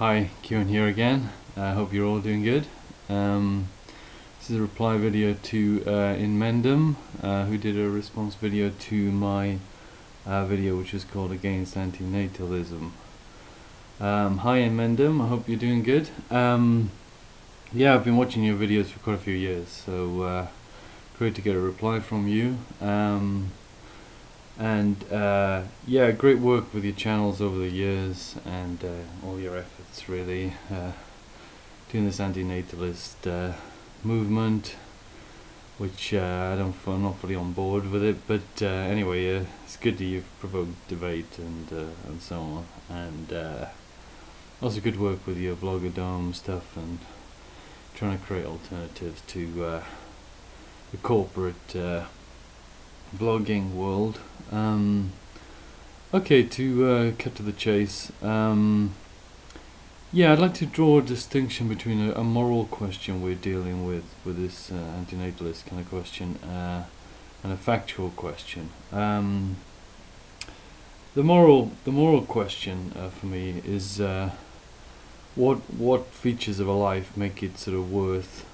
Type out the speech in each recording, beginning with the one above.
Hi, Kieran here again. I hope you're all doing good. This is a reply video to Inmendham, who did a response video to my video which is called Against Antinatalism. Hi Inmendham, I hope you're doing good. Yeah, I've been watching your videos for quite a few years, so great to get a reply from you. Yeah, great work with your channels over the years and all your efforts really doing this antinatalist movement, which I'm not fully on board with it, but anyway, it's good that you've provoked debate and so on, and also good work with your blogger stuff and trying to create alternatives to the corporate blogging world. Okay, to cut to the chase, yeah, I'd like to draw a distinction between a moral question we're dealing with this antinatalist kind of question and a factual question. The moral question for me is what features of a life make it sort of worth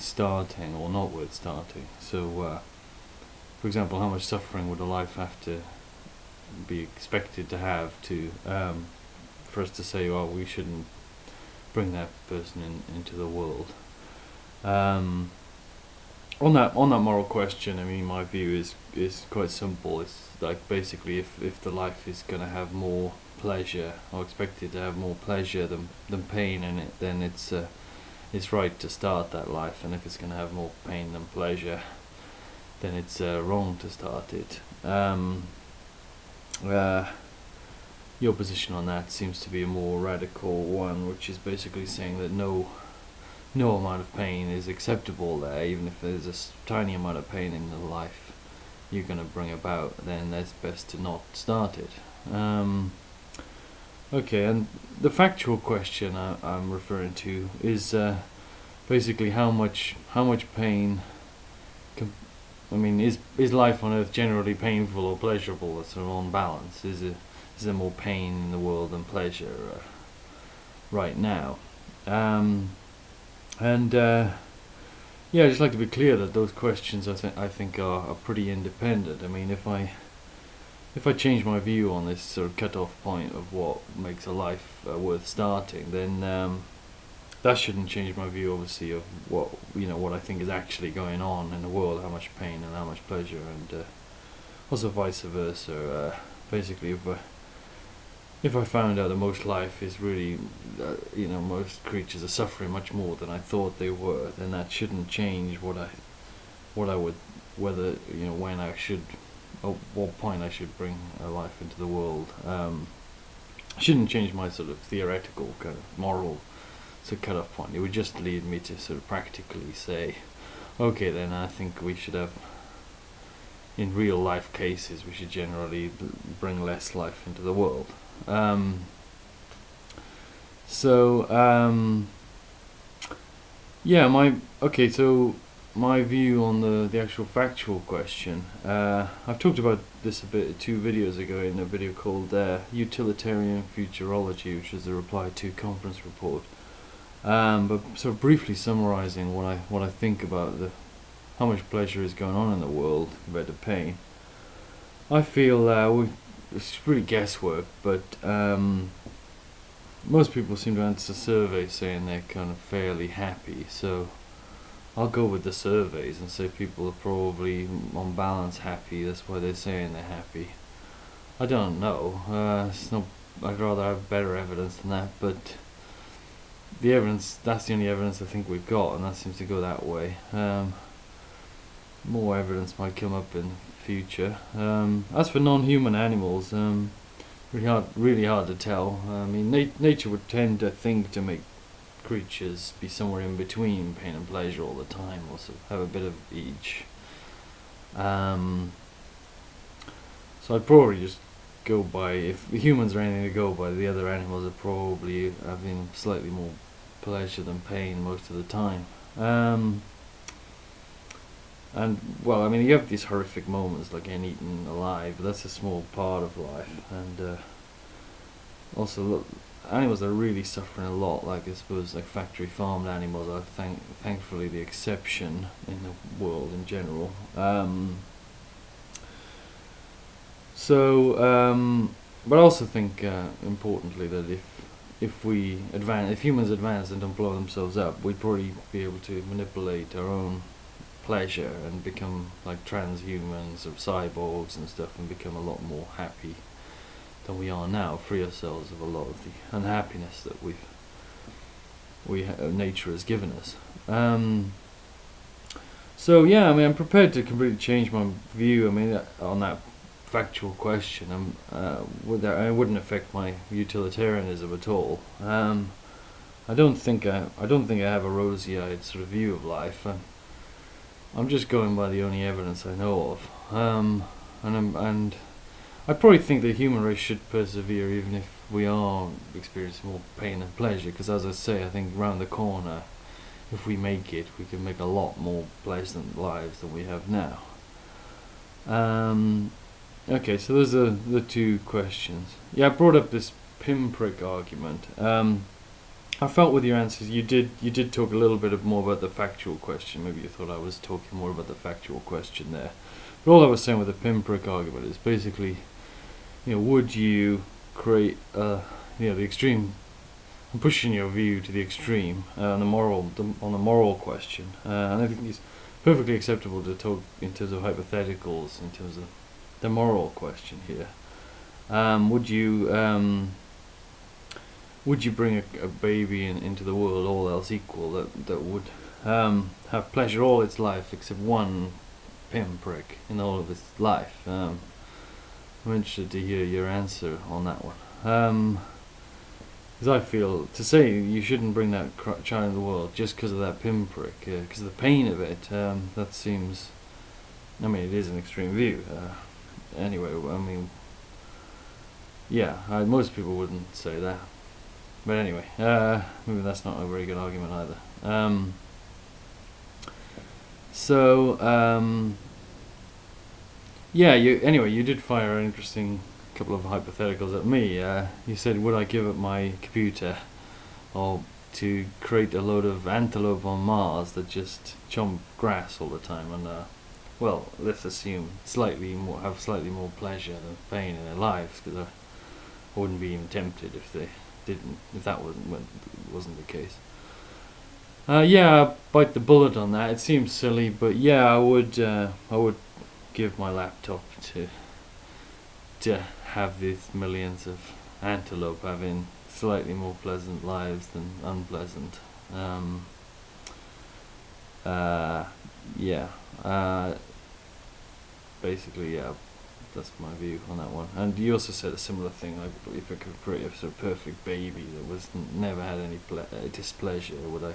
starting or not worth starting. So for example, how much suffering would a life have to be expected to have to for us to say, well, we shouldn't bring that person into the world. On that moral question, I mean, my view is quite simple. It's like basically if the life is going to have more pleasure or expected to have more pleasure than pain in it, then it's right to start that life. And if it's going to have more pain than pleasure, then it's wrong to start it. Your position on that seems to be a more radical one, which is basically saying that no amount of pain is acceptable there, even if there's a tiny amount of pain in the life you're going to bring about, then it's best to not start it. Okay, and the factual question I'm referring to is basically how much pain I mean, is life on Earth generally painful or pleasurable? That's sort of on balance. Is there more pain in the world than pleasure right now? Yeah, I'd just like to be clear that those questions I think are pretty independent. I mean, if I change my view on this sort of cut-off point of what makes a life worth starting, then that shouldn't change my view, obviously, of what I think is actually going on in the world, how much pain and how much pleasure, and also vice versa. Basically, if I found out that most life is really, most creatures are suffering much more than I thought they were, then that shouldn't change what I would, whether when I should, or what point I should bring a life into the world. Shouldn't change my sort of theoretical kind of moral. It's a cut-off point. It would just lead me to sort of practically say, okay, then I think we should have, in real life cases, we should generally bring less life into the world. Yeah, so my view on the actual factual question, I've talked about this a bit 2 videos ago in a video called Utilitarian Futurology, which is a reply to conference report. But sort of briefly summarizing what I think about how much pleasure is going on in the world compared to pain, I feel it's really guesswork, but most people seem to answer surveys saying they're kind of fairly happy, so I'll go with the surveys and say people are probably on balance happy. That's why they're saying they're happy. I don't know. I'd rather have better evidence than that, but the evidence, that's the only evidence I think we've got, and that seems to go that way. More evidence might come up in the future. As for non-human animals, really hard to tell. I mean, nature would tend to make creatures be somewhere in between pain and pleasure all the time, or sort of have a bit of each. So I'd probably just go by, if the humans are anything to go by, the other animals are probably having slightly more pleasure than pain most of the time. And well, I mean, you have these horrific moments like getting eaten alive, but that's a small part of life. And also, look, animals that are really suffering a lot, like I suppose like factory farmed animals are thankfully the exception in the world in general. But I also think importantly that if humans advance and don't blow themselves up, we'd probably be able to manipulate our own pleasure and become like transhumans or cyborgs and stuff, and become a lot more happy than we are now. Free ourselves of a lot of the unhappiness that nature has given us. So yeah, I mean, I'm prepared to completely change my view. I mean, on that factual question, it wouldn't affect my utilitarianism at all. I don't think I have a rosy-eyed sort of view of life. I'm just going by the only evidence I know of. And I probably think the human race should persevere even if we are experiencing more pain and pleasure, because as I say, I think round the corner, if we make it, we can make a lot more pleasant lives than we have now. Okay, so those are the two questions. Yeah, I brought up this pinprick argument. I felt with your answers you did talk a little bit more about the factual question. Maybe you thought I was talking more about the factual question there. But all I was saying with the pinprick argument is basically, would you create the extreme? I'm pushing your view to the extreme on the moral question, and I think it's perfectly acceptable to talk in terms of hypotheticals, in terms of the moral question here. Would you bring a baby into the world, all else equal, that would have pleasure all its life except one pinprick in all of its life? I'm interested to hear your answer on that one. Because I feel, to say you shouldn't bring that child into the world just because of that pinprick, because of the pain of it, that seems, I mean, it is an extreme view. Anyway, I mean, yeah, most people wouldn't say that. But anyway, maybe that's not a very good argument either. Yeah, you did fire an interesting couple of hypotheticals at me. You said, would I give up my computer or to create a load of antelope on Mars that just chomp grass all the time, and well, let's assume have slightly more pleasure than pain in their lives, because I wouldn't be even tempted if that wasn't the case. Yeah, I'll bite the bullet on that. It seems silly, but yeah, I would give my laptop to have these millions of antelope having slightly more pleasant lives than unpleasant. Basically, yeah, that's my view on that one. And you also said a similar thing, like if I could create a sort of perfect baby that never had any displeasure, would I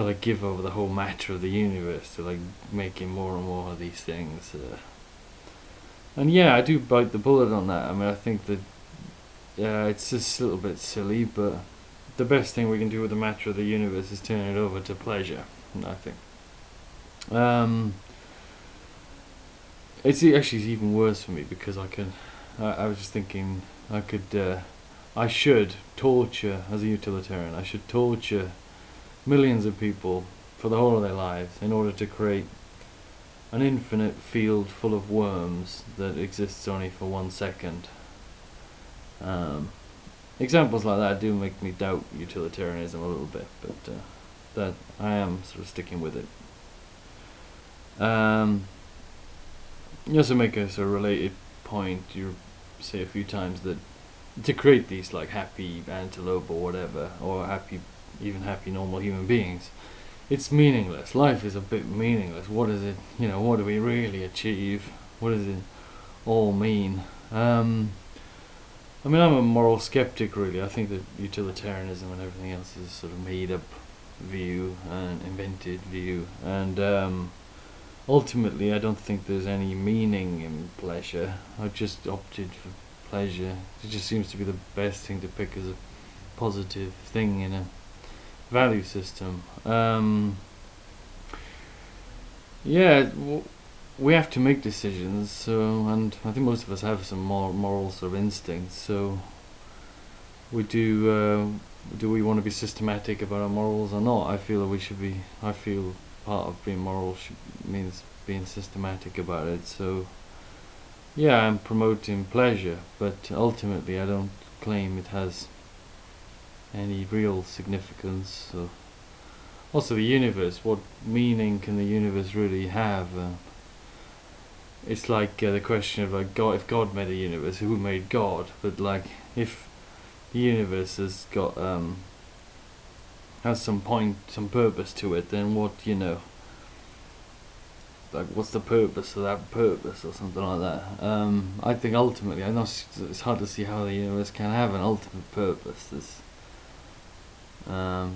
like give over the whole matter of the universe to like making more and more of these things? And yeah, I do bite the bullet on that. I mean, I think that it's just a little bit silly, but the best thing we can do with the matter of the universe is turn it over to pleasure, I think. It's actually even worse for me, because I was just thinking I should torture, as a utilitarian, I should torture millions of people for the whole of their lives in order to create an infinite field full of worms that exists only for 1 second. Examples like that do make me doubt utilitarianism a little bit, but that I am sort of sticking with it. You also make a sort of related point, you say a few times, that to create these like happy antelope or whatever, or happy normal human beings, it's meaningless. Life is a bit meaningless. What is it, what do we really achieve? What does it all mean? I mean, I'm a moral skeptic, really. I think that utilitarianism and everything else is a sort of made up view, an invented view, and ultimately I don't think there's any meaning in pleasure. I've just opted for pleasure. It just seems to be the best thing to pick as a positive thing in a value system. We have to make decisions, and I think most of us have some more moral sort of instincts, so we do we want to be systematic about our morals or not? I feel that we should be. I feel part of being moral means being systematic about it. So yeah, I'm promoting pleasure, but ultimately I don't claim it has any real significance. So also the universe, what meaning can the universe really have? It's like the question of like God. If God made the universe, who made God? But like if the universe has got has some point, some purpose to it, then what, like what's the purpose of that purpose or something like that? I think ultimately, I know it's hard to see how the universe can have an ultimate purpose. That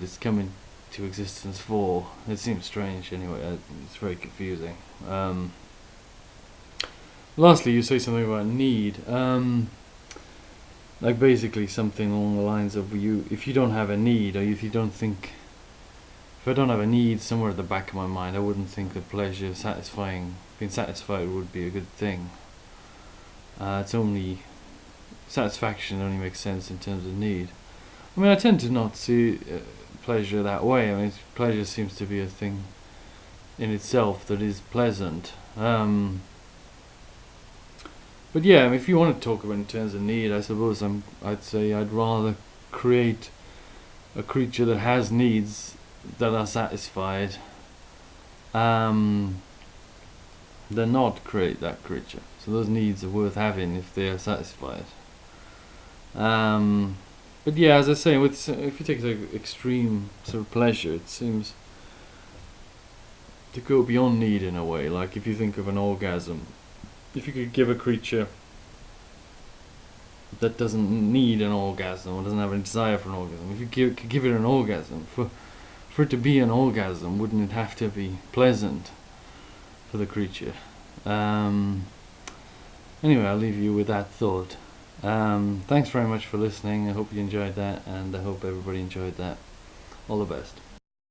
it's coming to existence for. It seems strange anyway. It's very confusing. Lastly, you say something about need. Like basically something along the lines of if you don't have a need, or if you don't think, if I don't have a need somewhere at the back of my mind, I wouldn't think that pleasure, being satisfied would be a good thing. It's only, satisfaction only makes sense in terms of need. I mean, I tend to not see pleasure that way. I mean, pleasure seems to be a thing in itself that is pleasant. But yeah, I mean, if you want to talk about in terms of need, I suppose I'd say I'd rather create a creature that has needs that are satisfied than not create that creature. So those needs are worth having if they are satisfied. But yeah, as I say, if you take like extreme sort of pleasure, it seems to go beyond need in a way. Like if you think of an orgasm, if you could give a creature that doesn't need an orgasm or doesn't have any desire for an orgasm, if you could give it an orgasm, for it to be an orgasm, wouldn't it have to be pleasant for the creature? Anyway, I'll leave you with that thought. Thanks very much for listening. I hope you enjoyed that, and I hope everybody enjoyed that. All the best.